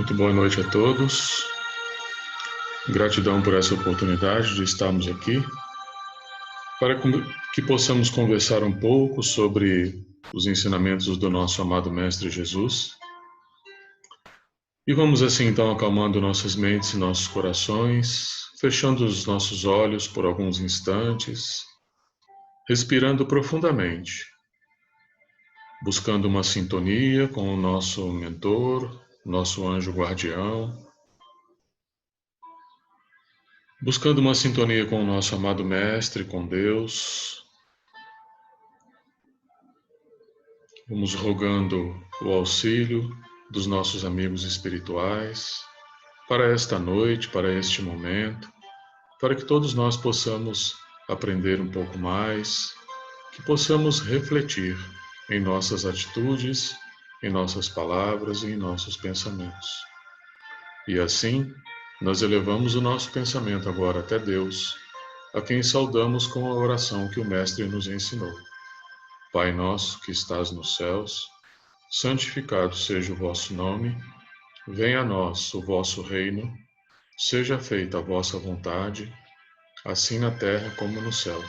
Muito boa noite a todos. Gratidão por essa oportunidade de estarmos aqui para que possamos conversar um pouco sobre os ensinamentos do nosso amado Mestre Jesus. E vamos assim então acalmando nossas mentes e nossos corações, fechando os nossos olhos por alguns instantes, respirando profundamente, buscando uma sintonia com o nosso mentor, nosso anjo guardião, buscando uma sintonia com o nosso amado Mestre, com Deus. Vamos rogando o auxílio dos nossos amigos espirituais para esta noite, para este momento, para que todos nós possamos aprender um pouco mais, que possamos refletir em nossas atitudes, em nossas palavras e em nossos pensamentos. E assim, nós elevamos o nosso pensamento agora até Deus, a quem saudamos com a oração que o Mestre nos ensinou. Pai nosso que estás nos céus, santificado seja o vosso nome, venha a nós o vosso reino, seja feita a vossa vontade, assim na terra como no céu.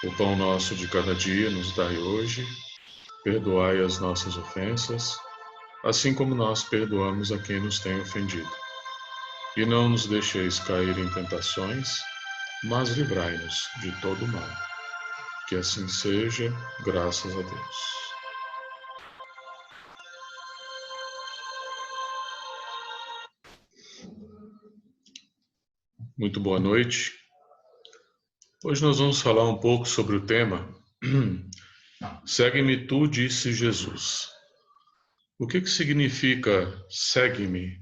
O pão nosso de cada dia nos dai hoje, perdoai as nossas ofensas, assim como nós perdoamos a quem nos tem ofendido. E não nos deixeis cair em tentações, mas livrai-nos de todo mal. Que assim seja, graças a Deus. Muito boa noite. Hoje nós vamos falar um pouco sobre o tema Segue-me tu, disse Jesus. O que significa segue-me?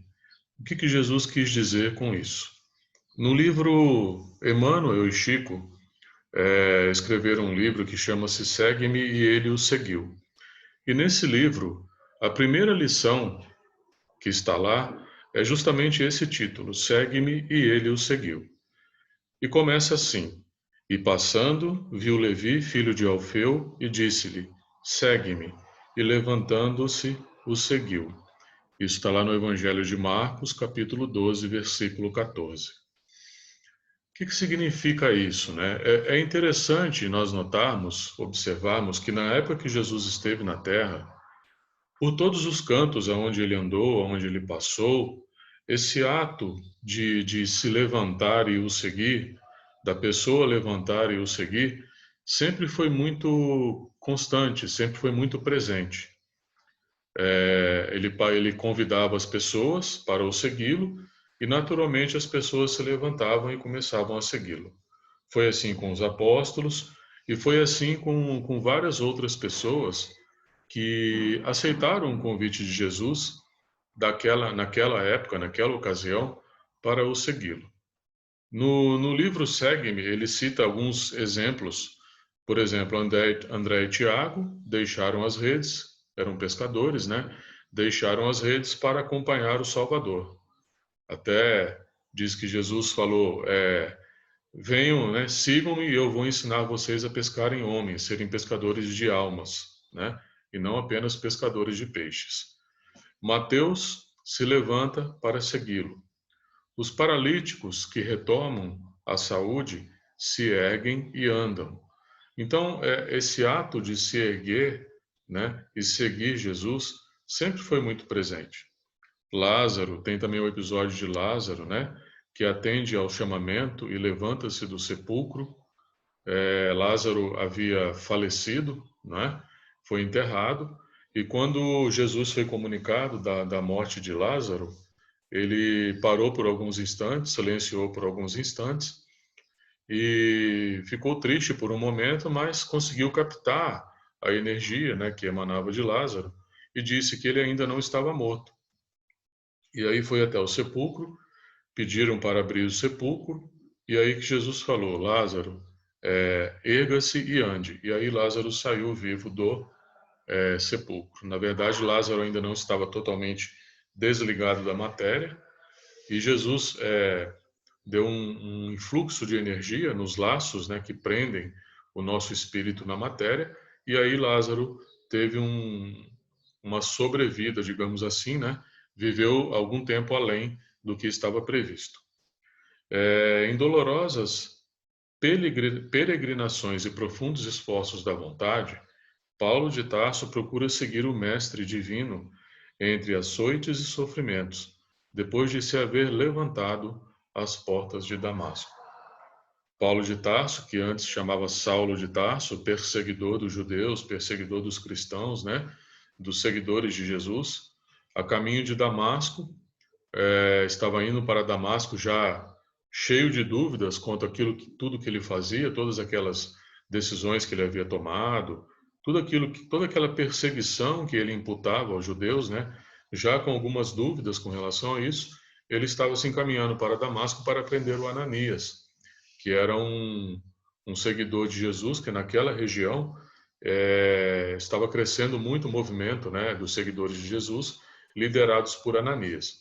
O que Jesus quis dizer com isso? No livro Emmanuel e Chico escreveram um livro que chama-se Segue-me e ele o seguiu. E nesse livro, a primeira lição que está lá é justamente esse título, Segue-me e ele o seguiu. E começa assim: E passando, viu Levi, filho de Alfeu, e disse-lhe: Segue-me. E levantando-se, o seguiu. Isso está lá no Evangelho de Marcos, capítulo 12, versículo 14. O que significa isso, né? É interessante nós notarmos, observarmos que na época que Jesus esteve na Terra, por todos os cantos aonde ele andou, aonde ele passou, esse ato de se levantar e o seguir, da pessoa levantar e o seguir, sempre foi muito constante, sempre foi muito presente. Ele convidava as pessoas para o segui-lo e, naturalmente, as pessoas se levantavam e começavam a segui-lo. Foi assim com os apóstolos e foi assim com várias outras pessoas que aceitaram o convite de Jesus naquela época, naquela ocasião, para o segui-lo. No livro Segue-me, ele cita alguns exemplos. Por exemplo, André e Tiago deixaram as redes, eram pescadores, né? Deixaram as redes para acompanhar o Salvador. Até diz que Jesus falou, venham, né? Sigam-me e eu vou ensinar vocês a pescarem homens, serem pescadores de almas, né? E não apenas pescadores de peixes. Mateus se levanta para segui-lo. Os paralíticos que retomam a saúde se erguem e andam. Então, esse ato de se erguer, né, e seguir Jesus sempre foi muito presente. Lázaro, tem também o episódio de Lázaro, né, que atende ao chamamento e levanta-se do sepulcro. Lázaro havia falecido, né, foi enterrado, e quando Jesus foi comunicado da morte de Lázaro, ele parou por alguns instantes, silenciou por alguns instantes e ficou triste por um momento, mas conseguiu captar a energia, né, que emanava de Lázaro e disse que ele ainda não estava morto. E aí foi até o sepulcro, pediram para abrir o sepulcro e aí que Jesus falou: Lázaro, erga-se e ande. E aí Lázaro saiu vivo do sepulcro. Na verdade, Lázaro ainda não estava totalmente desligado da matéria. E Jesus deu um influxo de energia nos laços, né, que prendem o nosso espírito na matéria, e aí Lázaro teve uma sobrevida, digamos assim, né, viveu algum tempo além do que estava previsto. Em dolorosas peregrinações e profundos esforços da vontade, Paulo de Tarso procura seguir o Mestre Divino entre açoites e sofrimentos, depois de se haver levantado às portas de Damasco. Paulo de Tarso, que antes chamava Saulo de Tarso, perseguidor dos judeus, perseguidor dos cristãos, né, dos seguidores de Jesus, a caminho de Damasco, estava indo para Damasco já cheio de dúvidas quanto àquilo, tudo que ele fazia, todas aquelas decisões que ele havia tomado, toda aquela perseguição que ele imputava aos judeus, né? Já com algumas dúvidas com relação a isso, ele estava se encaminhando para Damasco para prender o Ananias, que era um seguidor de Jesus, que naquela região estava crescendo muito o movimento, né, dos seguidores de Jesus, liderados por Ananias.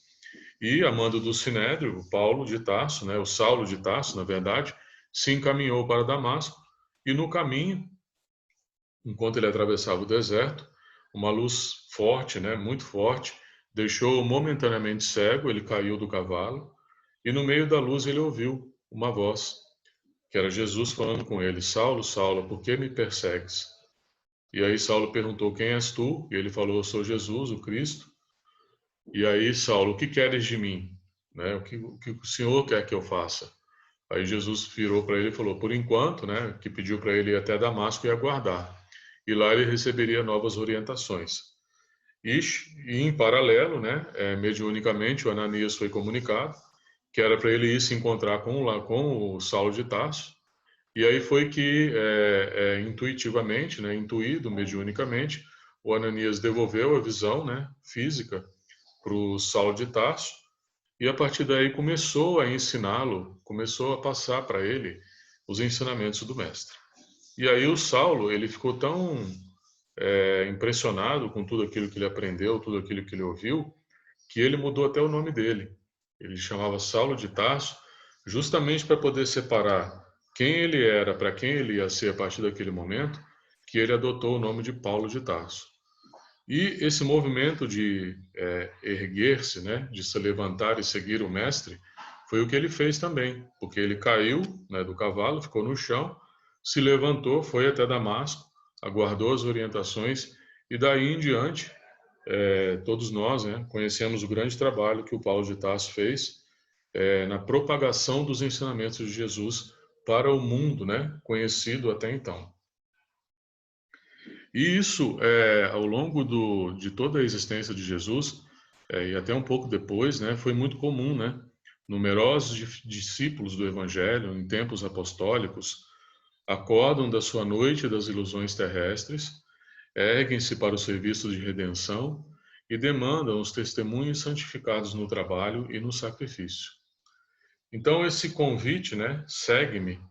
E, a mando do Sinédrio, o Paulo de Tarso, né, o Saulo de Tarso, na verdade, se encaminhou para Damasco, e no caminho, enquanto ele atravessava o deserto, uma luz forte, né, muito forte, deixou-o momentaneamente cego, ele caiu do cavalo, e no meio da luz ele ouviu uma voz, que era Jesus falando com ele: Saulo, Saulo, por que me persegues? E aí Saulo perguntou: quem és tu? E ele falou: eu sou Jesus, o Cristo. E aí Saulo: o que queres de mim? Né? O que o Senhor quer que eu faça? Aí Jesus virou para ele e falou: por enquanto, né, que pediu para ele ir até Damasco e aguardar. E lá ele receberia novas orientações. E em paralelo, né, mediunicamente, o Ananias foi comunicado que era para ele ir se encontrar com o Saulo de Tarso. E aí foi que, intuitivamente, né, intuído mediunicamente, o Ananias devolveu a visão, né, física para o Saulo de Tarso, e a partir daí começou a ensiná-lo, começou a passar para ele os ensinamentos do mestre. E aí o Saulo, ele ficou tão impressionado com tudo aquilo que ele aprendeu, tudo aquilo que ele ouviu, que ele mudou até o nome dele. Ele chamava Saulo de Tarso, justamente para poder separar quem ele era, para quem ele ia ser a partir daquele momento, que ele adotou o nome de Paulo de Tarso. E esse movimento de erguer-se, né, de se levantar e seguir o mestre, foi o que ele fez também, porque ele caiu, né, do cavalo, ficou no chão, se levantou, foi até Damasco, aguardou as orientações e daí em diante, todos nós, né, conhecemos o grande trabalho que o Paulo de Tarso fez na propagação dos ensinamentos de Jesus para o mundo, né, conhecido até então. E isso, ao longo de toda a existência de Jesus, e até um pouco depois, né, foi muito comum, né? Numerosos discípulos do Evangelho, em tempos apostólicos, acordam da sua noite das ilusões terrestres, erguem-se para o serviço de redenção e demandam os testemunhos santificados no trabalho e no sacrifício. Então, esse convite, né, segue-me,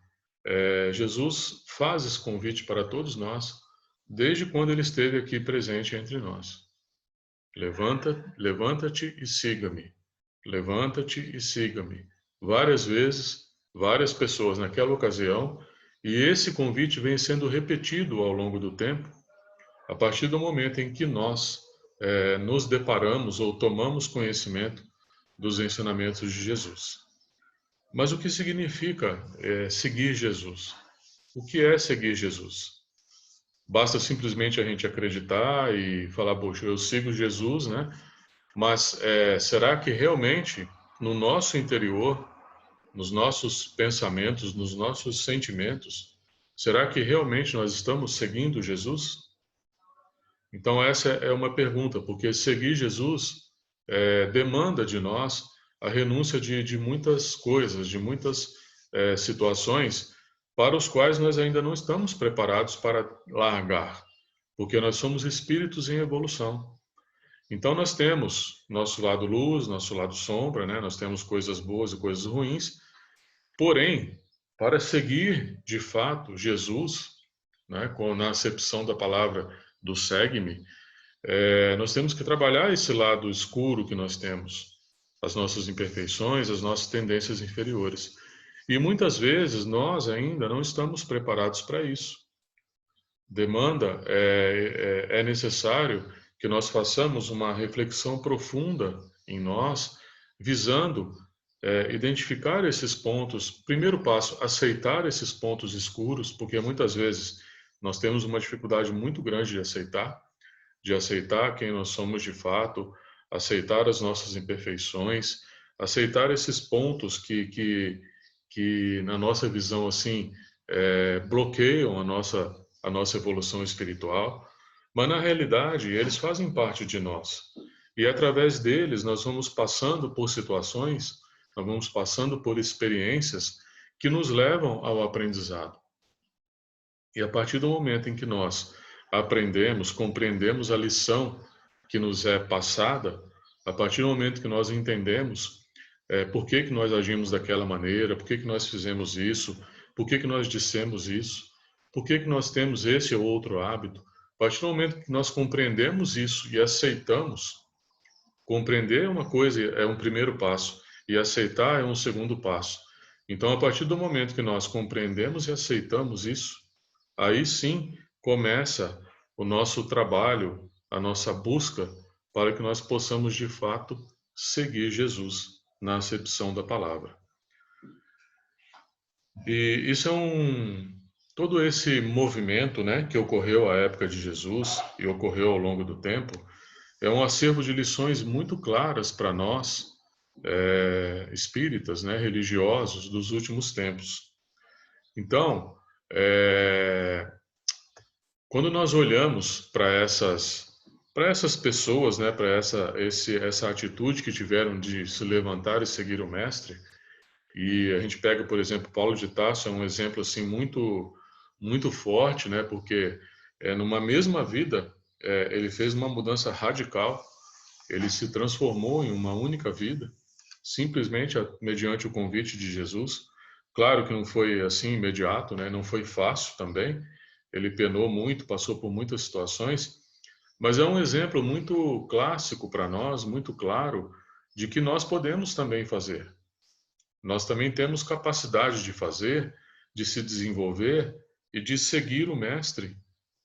Jesus faz esse convite para todos nós, desde quando ele esteve aqui presente entre nós. Levanta-te e siga-me. Levanta-te e siga-me. Várias vezes, várias pessoas naquela ocasião, e esse convite vem sendo repetido ao longo do tempo, a partir do momento em que nós nos deparamos ou tomamos conhecimento dos ensinamentos de Jesus. Mas o que significa seguir Jesus? O que é seguir Jesus? Basta simplesmente a gente acreditar e falar, poxa, eu sigo Jesus, né? Mas será que realmente no nosso interior, nos nossos pensamentos, nos nossos sentimentos, será que realmente nós estamos seguindo Jesus? Então essa é uma pergunta, porque seguir Jesus demanda de nós a renúncia de muitas coisas, de muitas situações para os quais nós ainda não estamos preparados para largar, porque nós somos espíritos em evolução. Então nós temos nosso lado luz, nosso lado sombra, né? Nós temos coisas boas e coisas ruins. Porém, para seguir de fato Jesus, né, na acepção da palavra do segue-me, nós temos que trabalhar esse lado escuro que nós temos, as nossas imperfeições, as nossas tendências inferiores. E muitas vezes nós ainda não estamos preparados para isso. É necessário que nós façamos uma reflexão profunda em nós, visando identificar esses pontos. Primeiro passo, aceitar esses pontos escuros, porque muitas vezes nós temos uma dificuldade muito grande de aceitar quem nós somos de fato, aceitar as nossas imperfeições, aceitar esses pontos que na nossa visão assim bloqueiam a nossa evolução espiritual, mas na realidade eles fazem parte de nós. E através deles nós vamos passando por situações, nós vamos passando por experiências que nos levam ao aprendizado. E a partir do momento em que nós aprendemos, compreendemos a lição que nos é passada, a partir do momento que nós entendemos por que que nós agimos daquela maneira, por que que nós fizemos isso, por que que nós dissemos isso, por que que nós temos esse ou outro hábito, a partir do momento que nós compreendemos isso e aceitamos, compreender é uma coisa, é um primeiro passo, e aceitar é um segundo passo. Então, a partir do momento que nós compreendemos e aceitamos isso, aí sim começa o nosso trabalho, a nossa busca para que nós possamos de fato seguir Jesus na acepção da palavra. E isso todo esse movimento, né, que ocorreu à época de Jesus e ocorreu ao longo do tempo, é um acervo de lições muito claras para nós, espíritas, né, religiosos dos últimos tempos. Então, quando nós olhamos para essas pessoas, né, para essa atitude que tiveram de se levantar e seguir o mestre, e a gente pega, por exemplo, Paulo de Tarso, é um exemplo assim muito forte, né, porque numa mesma vida ele fez uma mudança radical, ele se transformou em uma única vida, simplesmente mediante o convite de Jesus. Claro que não foi assim imediato, né, não foi fácil também, ele penou muito, passou por muitas situações, mas é um exemplo muito clássico para nós, muito claro, de que nós podemos também fazer. Nós também temos capacidade de fazer, de se desenvolver e de seguir o Mestre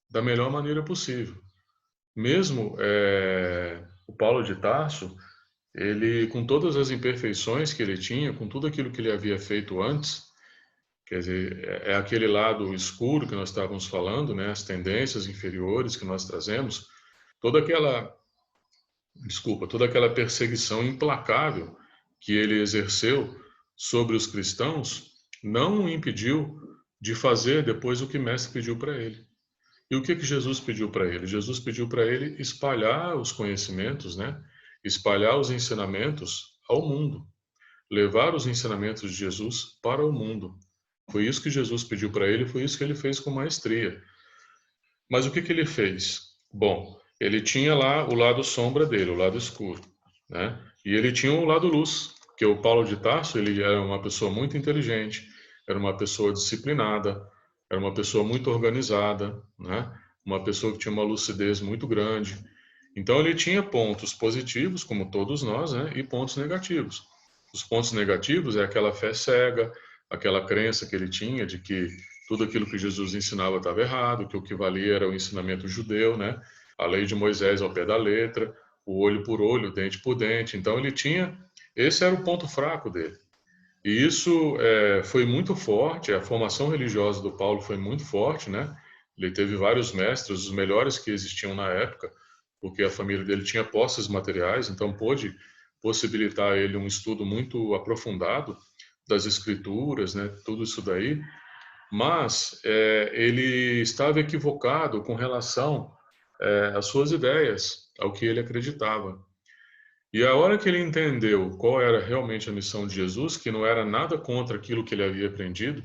da melhor maneira possível. Mesmo o Paulo de Tarso, ele, com todas as imperfeições que ele tinha, com tudo aquilo que ele havia feito antes, quer dizer, é aquele lado escuro que nós estávamos falando, né? As tendências inferiores que nós trazemos, toda aquela, toda aquela perseguição implacável que ele exerceu sobre os cristãos, não o impediu de fazer depois o que o mestre pediu para ele. E o que que Jesus pediu para ele? Jesus pediu para ele espalhar os conhecimentos, né? Espalhar os ensinamentos ao mundo, levar os ensinamentos de Jesus para o mundo. Foi isso que Jesus pediu para ele, foi isso que ele fez com maestria. Mas o que que ele fez? Bom, ele tinha lá o lado sombra dele, o lado escuro, né? E ele tinha o lado luz, que o Paulo de Tarso, ele era uma pessoa muito inteligente, era uma pessoa disciplinada, era uma pessoa muito organizada, né? Uma pessoa que tinha uma lucidez muito grande. Então ele tinha pontos positivos, como todos nós, né? E pontos negativos. Os pontos negativos é aquela fé cega, aquela crença que ele tinha de que tudo aquilo que Jesus ensinava estava errado, que o que valia era o ensinamento judeu, né? A lei de Moisés ao pé da letra, o olho por olho, o dente por dente. Então ele tinha, esse era o ponto fraco dele. E isso foi muito forte, a formação religiosa do Paulo foi muito forte, né? Ele teve vários mestres, os melhores que existiam na época, porque a família dele tinha posses materiais, então pôde possibilitar ele um estudo muito aprofundado das escrituras, né? Tudo isso daí. Mas ele estava equivocado com relação às suas ideias, ao que ele acreditava. E a hora que ele entendeu qual era realmente a missão de Jesus, que não era nada contra aquilo que ele havia aprendido,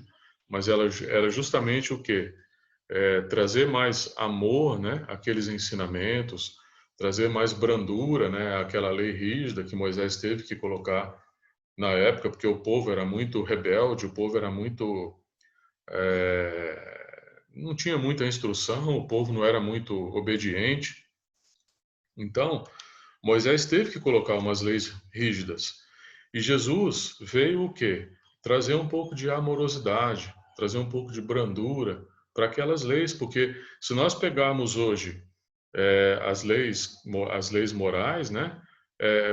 mas ela era justamente o quê? Trazer mais amor, né, àqueles ensinamentos, trazer mais brandura, né, àquela lei rígida que Moisés teve que colocar na época, porque o povo era muito rebelde, o povo era muito não tinha muita instrução, o povo não era muito obediente. Então, Moisés teve que colocar umas leis rígidas. E Jesus veio o quê? Trazer um pouco de amorosidade, trazer um pouco de brandura para aquelas leis, porque se nós pegarmos hoje as leis morais, né?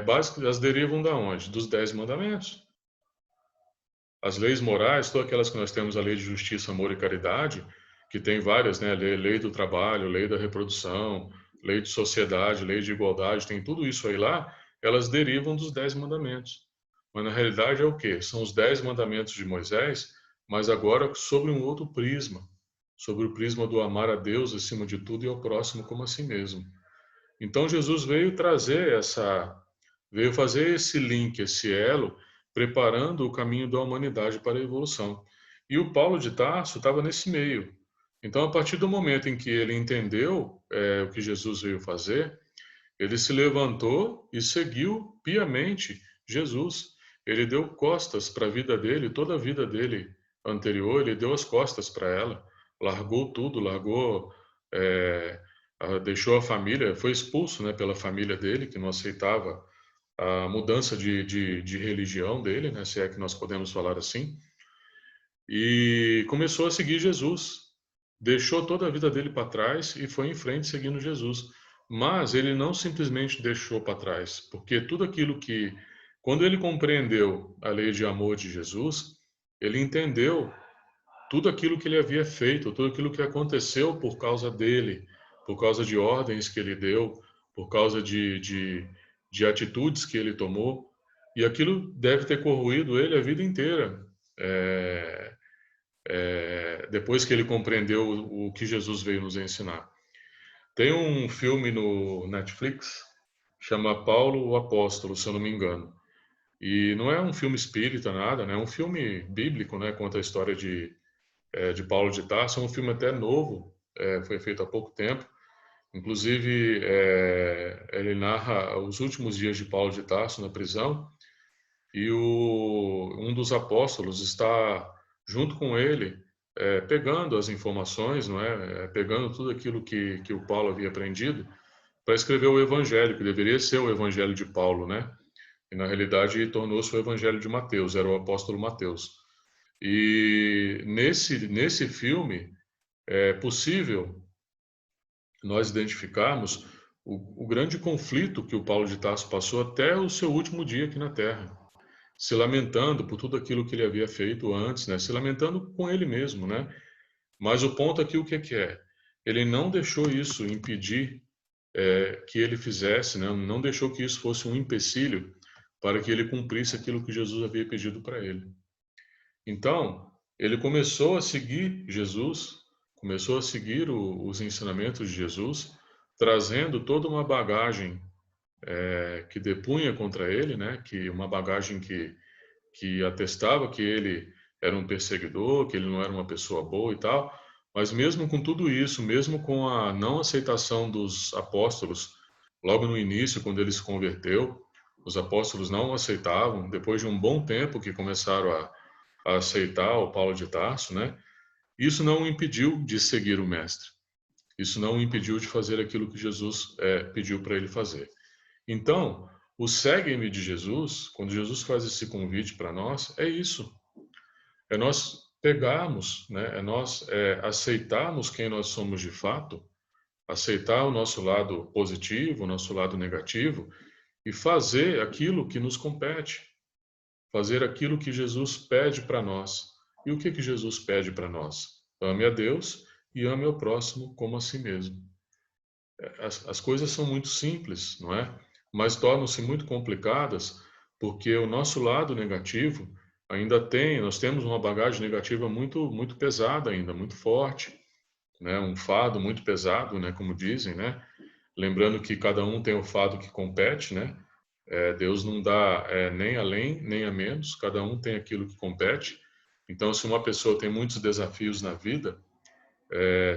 básicas, elas derivam da onde? Dos 10 mandamentos. As leis morais, todas aquelas que nós temos, a lei de justiça, amor e caridade, que tem várias, né? Lei do trabalho, lei da reprodução, lei de sociedade, lei de igualdade, tem tudo isso aí lá, elas derivam dos 10 mandamentos. Mas na realidade é o quê? São os 10 mandamentos de Moisés, mas agora sobre um outro prisma, sobre o prisma do amar a Deus acima de tudo e ao próximo como a si mesmo. Então Jesus veio fazer esse link, esse elo, preparando o caminho da humanidade para a evolução. E o Paulo de Tarso estava nesse meio. Então, a partir do momento em que ele entendeu o que Jesus veio fazer, ele se levantou e seguiu piamente Jesus. Ele deu costas para a vida dele, toda a vida dele anterior, ele deu as costas para ela, largou tudo, é, deixou a família, foi expulso, né, pela família dele, que não aceitava a mudança de religião dele, né, se é que nós podemos falar assim, e começou a seguir Jesus. Deixou toda a vida dele para trás e foi em frente seguindo Jesus. Mas ele não simplesmente deixou para trás, porque tudo aquilo que, quando ele compreendeu a lei de amor de Jesus, ele entendeu tudo aquilo que ele havia feito, tudo aquilo que aconteceu por causa dele, por causa de ordens que ele deu, por causa de atitudes que ele tomou, e aquilo deve ter corroído ele a vida inteira. Depois que ele compreendeu o que Jesus veio nos ensinar. Tem um filme no Netflix, chama Paulo o Apóstolo, se eu não me engano. E não é um filme espírita, nada, né? É um filme bíblico, né? Conta a história de Paulo de Tarso. É um filme até novo, foi feito há pouco tempo. Inclusive, ele narra os últimos dias de Paulo de Tarso na prisão. E um dos apóstolos está junto com ele, pegando as informações, não é? Pegando tudo aquilo que o Paulo havia aprendido para escrever o Evangelho, que deveria ser o Evangelho de Paulo, né? E na realidade tornou-se o Evangelho de Mateus, era o apóstolo Mateus. E nesse filme é possível nós identificarmos o grande conflito que o Paulo de Tarso passou até o seu último dia aqui na Terra, se lamentando por tudo aquilo que ele havia feito antes, né? Se lamentando com ele mesmo, né? Mas o ponto aqui, o que é? Ele não deixou isso impedir que ele fizesse, né? Não deixou que isso fosse um empecilho para que ele cumprisse aquilo que Jesus havia pedido para ele. Então, ele começou a seguir Jesus, começou a seguir os ensinamentos de Jesus, trazendo toda uma bagagem que depunha contra ele, né? Que uma bagagem que atestava que ele era um perseguidor, que ele não era uma pessoa boa e tal. Mas mesmo com tudo isso, mesmo com a não aceitação dos apóstolos, logo no início, quando ele se converteu, os apóstolos não o aceitavam. Depois de um bom tempo que começaram a aceitar o Paulo de Tarso, né? Isso não o impediu de seguir o mestre. Isso não o impediu de fazer aquilo que Jesus pediu para ele fazer. Então, o segue-me de Jesus, quando Jesus faz esse convite para nós, é isso. É nós pegarmos, né? É nós aceitarmos quem nós somos de fato, aceitar o nosso lado positivo, o nosso lado negativo e fazer aquilo que nos compete, fazer aquilo que Jesus pede para nós. E o que Jesus pede para nós? Ame a Deus e ame ao próximo como a si mesmo. As coisas são muito simples, não é? Mas tornam-se muito complicadas porque o nosso lado negativo nós temos uma bagagem negativa muito pesada ainda, muito forte, né? Um fardo muito pesado, né? Como dizem, né? Lembrando que cada um tem o fardo que compete, né? Deus não dá nem além nem a menos, cada um tem aquilo que compete. Então, se uma pessoa tem muitos desafios na vida,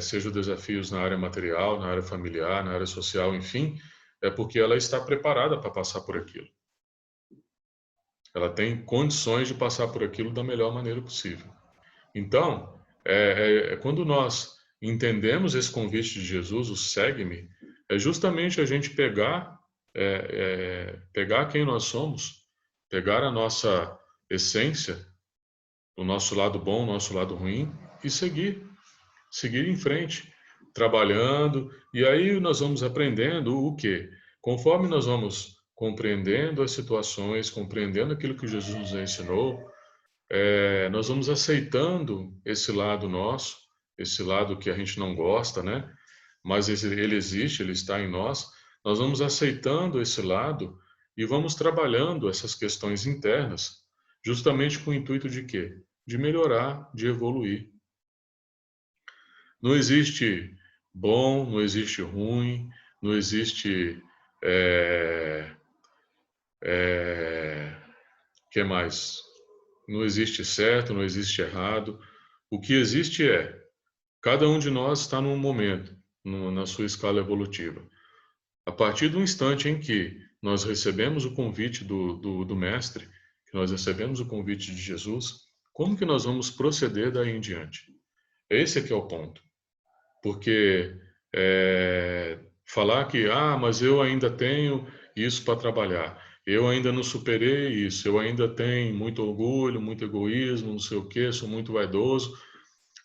seja desafios na área material, na área familiar, na área social, enfim, é porque ela está preparada para passar por aquilo. Ela tem condições de passar por aquilo da melhor maneira possível. Então, quando nós entendemos esse convite de Jesus, o segue-me, é justamente a gente pegar quem nós somos, pegar a nossa essência, o nosso lado bom, o nosso lado ruim, e seguir em frente, trabalhando, e aí nós vamos aprendendo o quê? Conforme nós vamos compreendendo as situações, compreendendo aquilo que Jesus nos ensinou, nós vamos aceitando esse lado nosso, esse lado que a gente não gosta, né? Mas ele existe, ele está em nós. Nós vamos aceitando esse lado e vamos trabalhando essas questões internas, justamente com o intuito de quê? De melhorar, de evoluir. Não existe bom, não existe ruim, não existe. É, que mais? Não existe certo, não existe errado. O que existe é, cada um de nós está num momento, na sua escala evolutiva. A partir do instante em que nós recebemos o convite do Mestre, que nós recebemos o convite de Jesus, como que nós vamos proceder daí em diante? Esse aqui é o ponto. Porque falar que, mas eu ainda tenho isso para trabalhar, eu ainda não superei isso, eu ainda tenho muito orgulho, muito egoísmo, não sei o quê, sou muito vaidoso.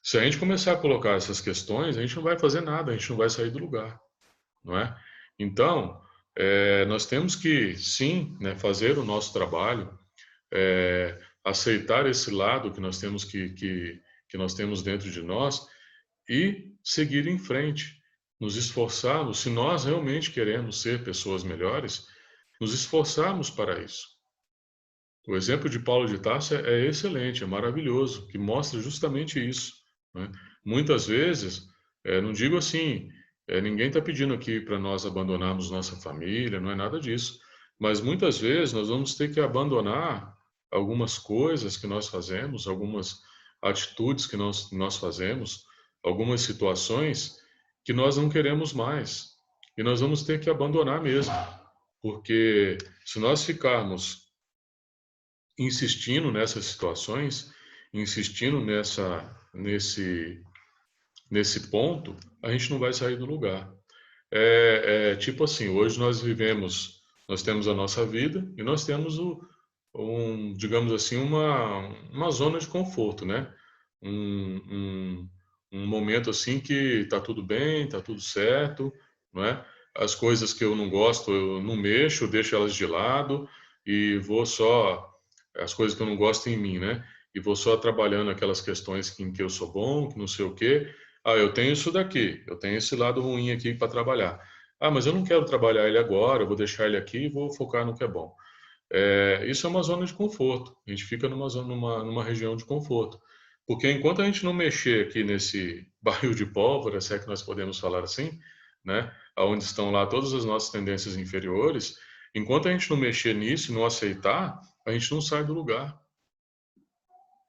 Se a gente começar a colocar essas questões, a gente não vai fazer nada, a gente não vai sair do lugar, não é? Então, nós temos que, sim, né, fazer o nosso trabalho, aceitar esse lado que nós temos que nós temos dentro de nós e seguir em frente, nos esforçarmos, se nós realmente queremos ser pessoas melhores, nos esforçarmos para isso. O exemplo de Paulo de Tarso é excelente, é maravilhoso, que mostra justamente isso, né? Muitas vezes, não digo assim, ninguém está pedindo aqui para nós abandonarmos nossa família, não é nada disso, mas muitas vezes nós vamos ter que abandonar algumas coisas que nós fazemos, algumas atitudes que nós fazemos, algumas situações que nós não queremos mais. E nós vamos ter que abandonar mesmo, porque se nós ficarmos insistindo nessas situações, insistindo nesse ponto, a gente não vai sair do lugar. Tipo assim, hoje nós temos a nossa vida e nós temos digamos assim, uma zona de conforto, né? Um, um, um momento assim que está tudo bem, está tudo certo, não é? As coisas que eu não gosto, eu não mexo, deixo elas de lado e vou só as coisas que eu não gosto em mim, né? E vou só trabalhando aquelas questões em que eu sou bom, que não sei o quê. Eu tenho isso daqui, eu tenho esse lado ruim aqui para trabalhar. Mas eu não quero trabalhar ele agora, eu vou deixar ele aqui e vou focar no que é bom. Isso é uma zona de conforto. A gente fica numa região de conforto. Porque enquanto a gente não mexer aqui nesse barril de pólvora, se é que nós podemos falar assim, né? Onde estão lá todas as nossas tendências inferiores, enquanto a gente não mexer nisso, não aceitar, a gente não sai do lugar.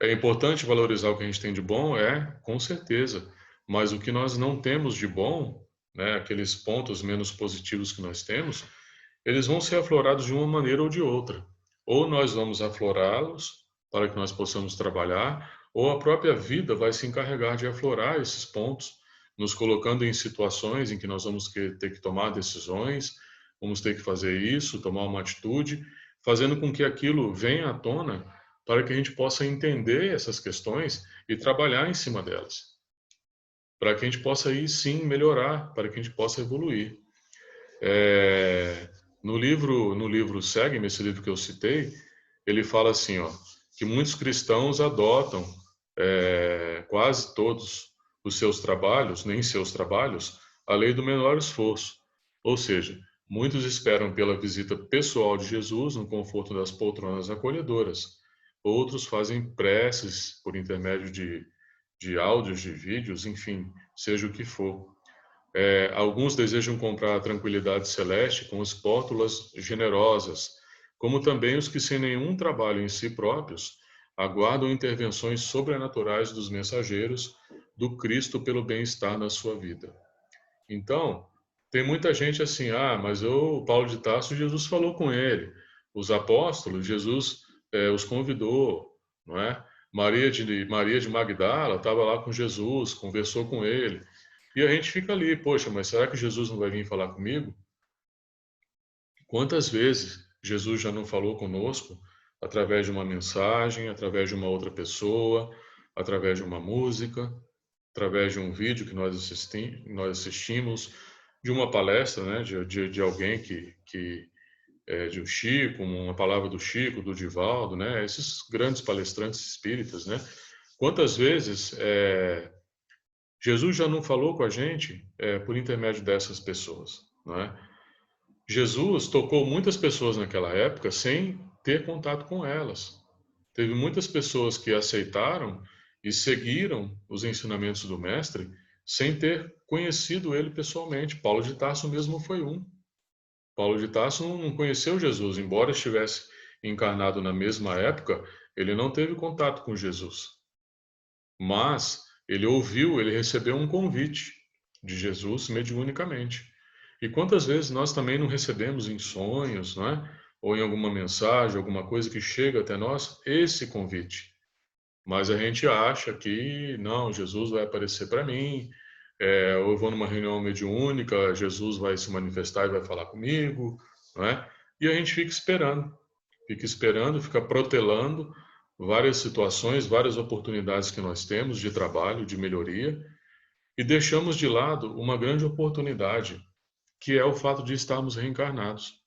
É importante valorizar o que a gente tem de bom, com certeza. Mas o que nós não temos de bom, né, aqueles pontos menos positivos que nós temos, eles vão ser aflorados de uma maneira ou de outra. Ou nós vamos aflorá-los para que nós possamos trabalhar, ou a própria vida vai se encarregar de aflorar esses pontos, nos colocando em situações em que nós vamos ter que tomar decisões, vamos ter que fazer isso, tomar uma atitude, fazendo com que aquilo venha à tona para que a gente possa entender essas questões e trabalhar em cima delas, para que a gente possa aí sim melhorar, para que a gente possa evoluir. No livro Segue-me, esse livro que eu citei, ele fala assim, ó, que muitos cristãos adotam quase todos os seus trabalhos, nem seus trabalhos, a lei do menor esforço. Ou seja, muitos esperam pela visita pessoal de Jesus no conforto das poltronas acolhedoras. Outros fazem preces por intermédio de áudios, de vídeos, enfim, seja o que for. Alguns desejam comprar a tranquilidade celeste com espátulas generosas, como também os que, sem nenhum trabalho em si próprios, aguardam intervenções sobrenaturais dos mensageiros do Cristo pelo bem-estar na sua vida. Então, tem muita gente assim, mas o Paulo de Tarso, Jesus falou com ele. Os apóstolos, Jesus os convidou, não é? Maria de Magdala estava lá com Jesus, conversou com ele. E a gente fica ali, poxa, mas será que Jesus não vai vir falar comigo? Quantas vezes Jesus já não falou conosco através de uma mensagem, através de uma outra pessoa, através de uma música, através de um vídeo que nós assistimos, de uma palestra, né, de alguém de o Chico, uma palavra do Chico, do Divaldo, né? Esses grandes palestrantes espíritas, né? Quantas vezes Jesus já não falou com a gente por intermédio dessas pessoas, não é? Jesus tocou muitas pessoas naquela época sem ter contato com elas. Teve muitas pessoas que aceitaram e seguiram os ensinamentos do Mestre sem ter conhecido ele pessoalmente. Paulo de Tarso mesmo foi um. Paulo de Tarso não conheceu Jesus, embora estivesse encarnado na mesma época, ele não teve contato com Jesus. Mas ele ouviu, ele recebeu um convite de Jesus mediunicamente. E quantas vezes nós também não recebemos em sonhos, não é? Ou em alguma mensagem, alguma coisa que chega até nós, esse convite. Mas a gente acha que, não, Jesus vai aparecer para mim, ou eu vou numa reunião mediúnica, Jesus vai se manifestar e vai falar comigo, não é? E a gente fica esperando, fica protelando várias situações, várias oportunidades que nós temos de trabalho, de melhoria, e deixamos de lado uma grande oportunidade, que é o fato de estarmos reencarnados,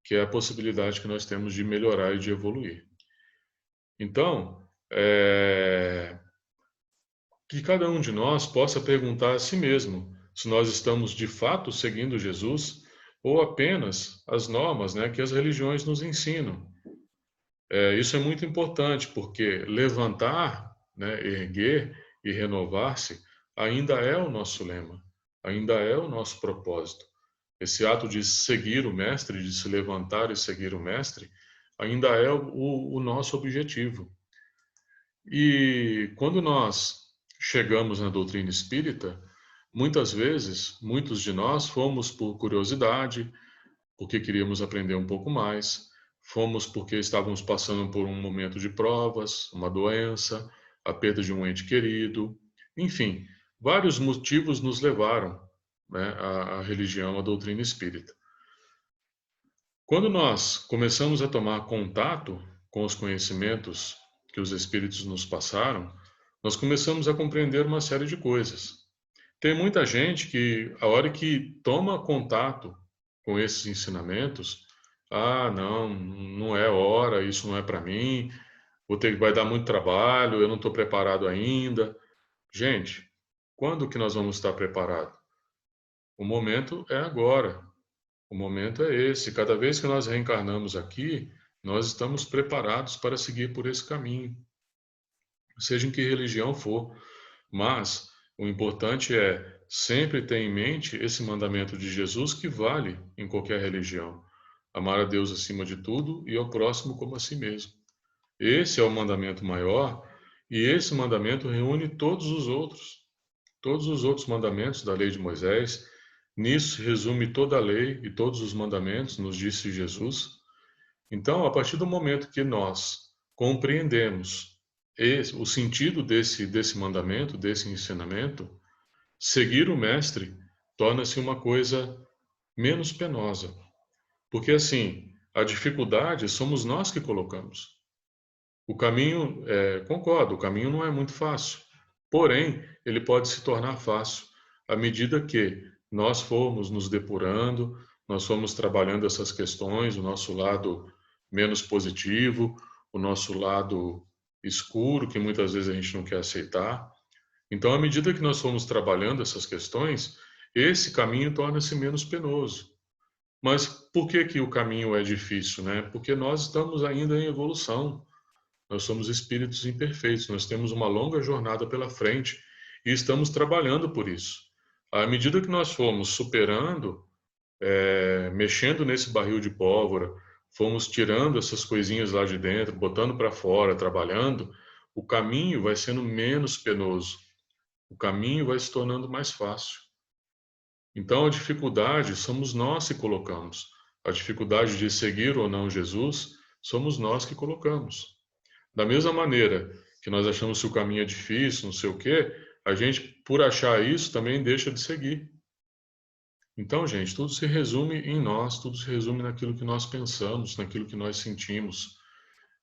que é a possibilidade que nós temos de melhorar e de evoluir. Então, que cada um de nós possa perguntar a si mesmo se nós estamos de fato seguindo Jesus ou apenas as normas, né, que as religiões nos ensinam. Isso é muito importante, porque levantar, né, erguer e renovar-se ainda é o nosso lema, ainda é o nosso propósito. Esse ato de seguir o Mestre, de se levantar e seguir o Mestre, ainda é o nosso objetivo. E quando nós chegamos na doutrina espírita, muitas vezes, muitos de nós fomos por curiosidade, porque queríamos aprender um pouco mais, fomos porque estávamos passando por um momento de provas, uma doença, a perda de um ente querido, enfim, vários motivos nos levaram, né, à religião, à doutrina espírita. Quando nós começamos a tomar contato com os conhecimentos que os espíritos nos passaram, nós começamos a compreender uma série de coisas. Tem muita gente que, a hora que toma contato com esses ensinamentos, não, não é hora, isso não é para mim, vai dar muito trabalho, eu não estou preparado ainda. Gente, quando que nós vamos estar preparados? O momento é agora. O momento é esse. Cada vez que nós reencarnamos aqui, nós estamos preparados para seguir por esse caminho, seja em que religião for. Mas o importante é sempre ter em mente esse mandamento de Jesus que vale em qualquer religião: amar a Deus acima de tudo e ao próximo como a si mesmo. Esse é o mandamento maior e esse mandamento reúne todos os outros mandamentos da lei de Moisés. Nisso resume toda a lei e todos os mandamentos, nos disse Jesus. Então, a partir do momento que nós compreendemos o sentido desse mandamento, desse ensinamento, seguir o Mestre torna-se uma coisa menos penosa. Porque, assim, a dificuldade somos nós que colocamos. O caminho, concordo, o caminho não é muito fácil. Porém, ele pode se tornar fácil à medida que nós formos nos depurando, nós formos trabalhando essas questões, o nosso lado menos positivo, o nosso lado escuro, que muitas vezes a gente não quer aceitar. Então, à medida que nós formos trabalhando essas questões, esse caminho torna-se menos penoso. Mas por que que o caminho é difícil, né? Porque nós estamos ainda em evolução. Nós somos espíritos imperfeitos, nós temos uma longa jornada pela frente e estamos trabalhando por isso. À medida que nós fomos superando, mexendo nesse barril de pólvora, fomos tirando essas coisinhas lá de dentro, botando para fora, trabalhando, o caminho vai sendo menos penoso, o caminho vai se tornando mais fácil. Então a dificuldade somos nós que colocamos, a dificuldade de seguir ou não Jesus somos nós que colocamos. Da mesma maneira que nós achamos que o caminho é difícil, não sei o quê, a gente, por achar isso, também deixa de seguir. Então, gente, tudo se resume em nós, tudo se resume naquilo que nós pensamos, naquilo que nós sentimos.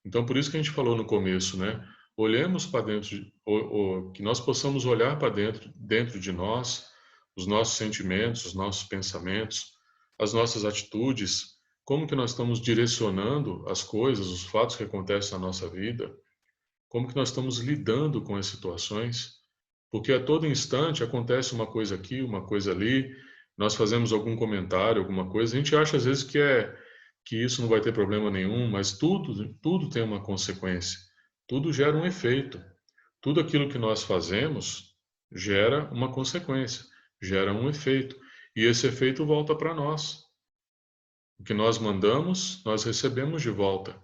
Então, por isso que a gente falou no começo, né? Olhemos para dentro, que nós possamos olhar para dentro de nós, os nossos sentimentos, os nossos pensamentos, as nossas atitudes, como que nós estamos direcionando as coisas, os fatos que acontecem na nossa vida, como que nós estamos lidando com as situações, porque a todo instante acontece uma coisa aqui, uma coisa ali, nós fazemos algum comentário, alguma coisa, a gente acha às vezes que isso não vai ter problema nenhum, mas tudo tem uma consequência, tudo gera um efeito, tudo aquilo que nós fazemos gera uma consequência, gera um efeito, e esse efeito volta para nós. O que nós mandamos, nós recebemos de volta.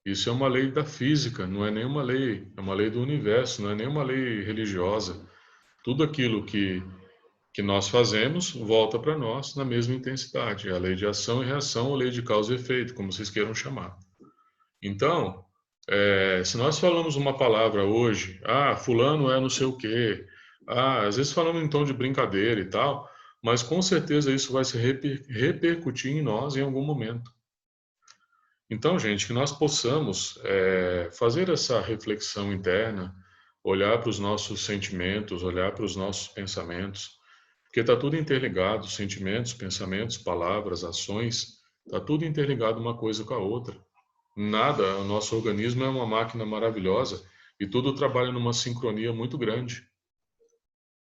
Isso é uma lei da física, não é nenhuma lei, é uma lei do universo, não é nenhuma lei religiosa. Tudo aquilo que nós fazemos volta para nós na mesma intensidade. É a lei de ação e reação, ou lei de causa e efeito, como vocês queiram chamar. Então, se nós falamos uma palavra hoje, fulano é não sei o quê, às vezes falamos em tom de brincadeira e tal, mas com certeza isso vai se repercutir em nós em algum momento. Então, gente, que nós possamos fazer essa reflexão interna, olhar para os nossos sentimentos, olhar para os nossos pensamentos, porque está tudo interligado, sentimentos, pensamentos, palavras, ações, está tudo interligado uma coisa com a outra. Nada, o nosso organismo é uma máquina maravilhosa e tudo trabalha numa sincronia muito grande.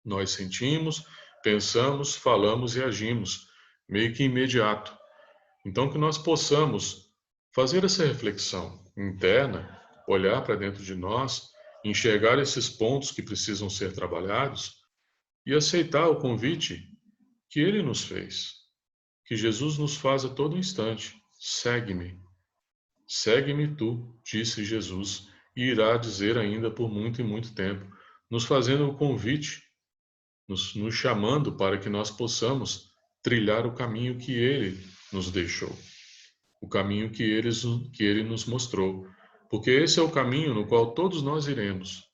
Nós sentimos, pensamos, falamos e agimos, meio que imediato. Então, que nós possamos fazer essa reflexão interna, olhar para dentro de nós, enxergar esses pontos que precisam ser trabalhados e aceitar o convite que ele nos fez, que Jesus nos faz a todo instante. Segue-me. Segue-me tu, disse Jesus, e irá dizer ainda por muito e muito tempo, nos fazendo o convite, nos chamando para que nós possamos trilhar o caminho que ele nos deixou, o caminho que ele nos mostrou, porque esse é o caminho no qual todos nós iremos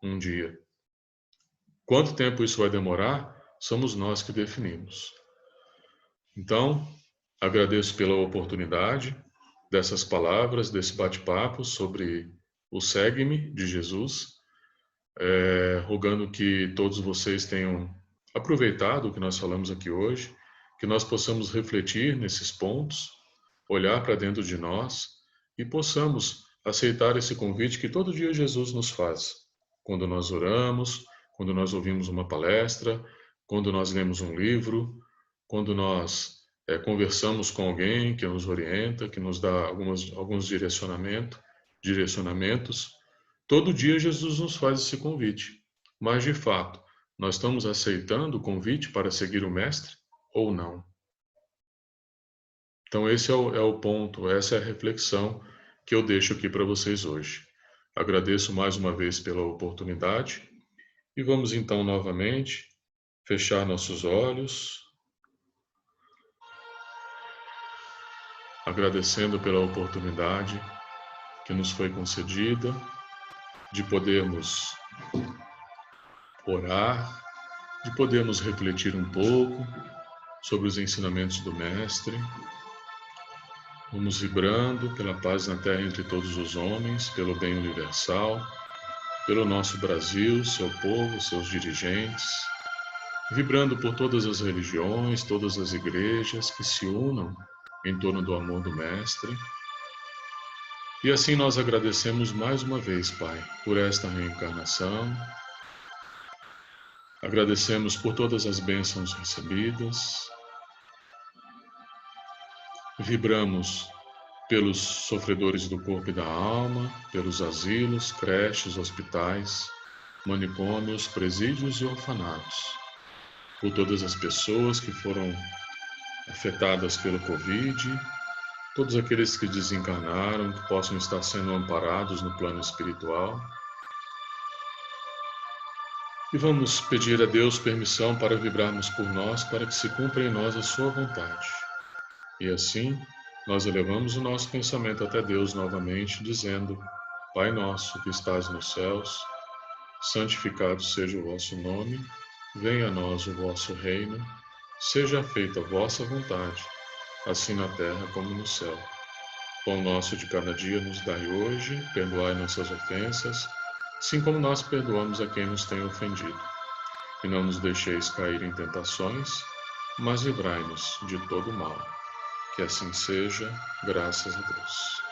um dia. Quanto tempo isso vai demorar, somos nós que definimos. Então, agradeço pela oportunidade dessas palavras, desse bate-papo sobre o Segue-me de Jesus, rogando que todos vocês tenham aproveitado o que nós falamos aqui hoje, que nós possamos refletir nesses pontos, olhar para dentro de nós e possamos aceitar esse convite que todo dia Jesus nos faz. Quando nós oramos, quando nós ouvimos uma palestra, quando nós lemos um livro, quando nós conversamos com alguém que nos orienta, que nos dá alguns direcionamentos, todo dia Jesus nos faz esse convite. Mas, de fato, nós estamos aceitando o convite para seguir o Mestre ou não? Então, esse é o ponto, essa é a reflexão que eu deixo aqui para vocês hoje. Agradeço mais uma vez pela oportunidade e vamos então novamente fechar nossos olhos, agradecendo pela oportunidade que nos foi concedida de podermos orar, de podermos refletir um pouco sobre os ensinamentos do Mestre. Vamos vibrando pela paz na terra entre todos os homens, pelo bem universal, pelo nosso Brasil, seu povo, seus dirigentes, vibrando por todas as religiões, todas as igrejas que se unam em torno do amor do Mestre. E assim nós agradecemos mais uma vez, Pai, por esta reencarnação. Agradecemos por todas as bênçãos recebidas. Vibramos pelos sofredores do corpo e da alma, pelos asilos, creches, hospitais, manicômios, presídios e orfanatos, por todas as pessoas que foram afetadas pelo Covid, todos aqueles que desencarnaram, que possam estar sendo amparados no plano espiritual. E vamos pedir a Deus permissão para vibrarmos por nós, para que se cumpra em nós a sua vontade. E assim, nós elevamos o nosso pensamento até Deus novamente, dizendo: Pai nosso que estás nos céus, santificado seja o vosso nome, venha a nós o vosso reino, seja feita a vossa vontade, assim na terra como no céu. Pão nosso de cada dia nos dai hoje, perdoai nossas ofensas, assim como nós perdoamos a quem nos tem ofendido. E não nos deixeis cair em tentações, mas livrai-nos de todo o mal. Que assim seja, graças a Deus.